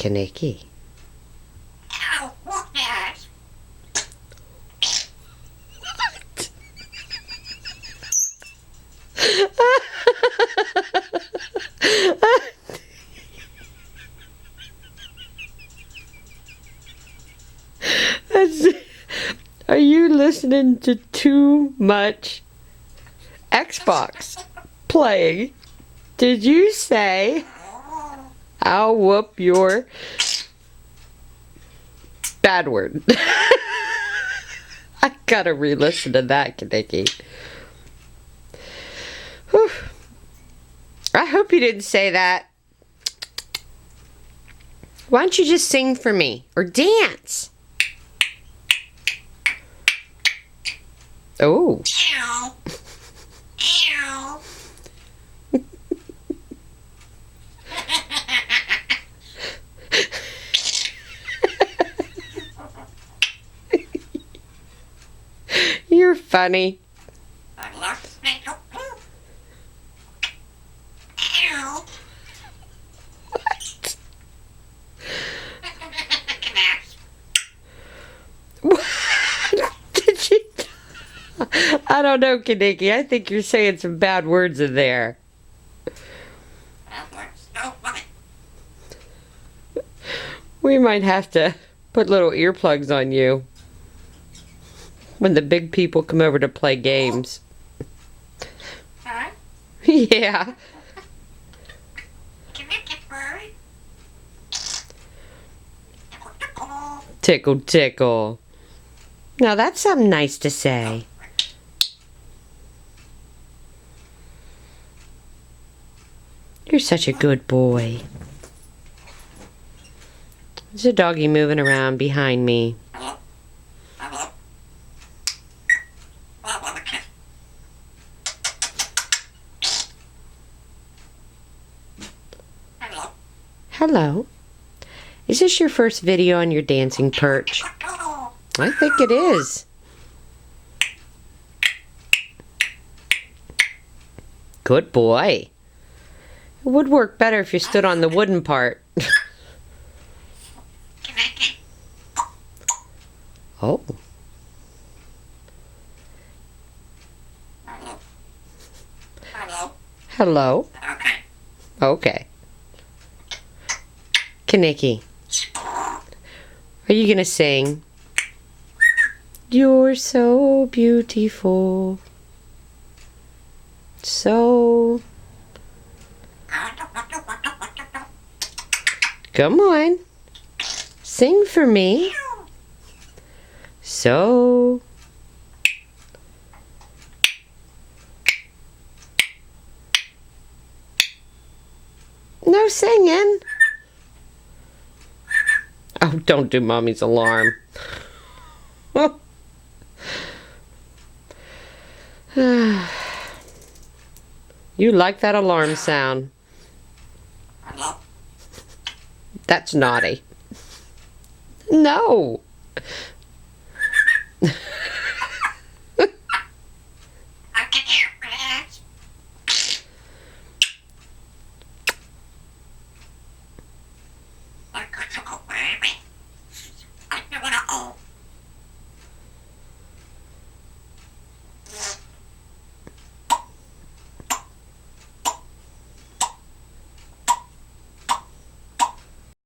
Kaneki. What? Are you listening to too much Xbox playing? Did you say I'll whoop your bad word? I gotta re-listen to that, Kaneki. Whew. I hope you didn't say that. Why don't you just sing for me or dance? Oh. Ow. Ow. You're funny. Ow. Did you? I don't know, Kaneki. I think you're saying some bad words in there. We might have to put little earplugs on you when the big people come over to play games. Huh? Yeah. Can I get worried? Tickle, tickle. Now that's something nice to say. You're such a good boy. There's a doggy moving around behind me. Hello. Is this your first video on your dancing perch? I think it is. Good boy. It would work better if you stood on the wooden part. Oh. Hello. Okay. Okay. Kaneki, are you gonna sing? You're so beautiful. So. Come on. Sing for me. So. No singing. Oh, don't do Mommy's alarm. You like that alarm sound. That's naughty. No.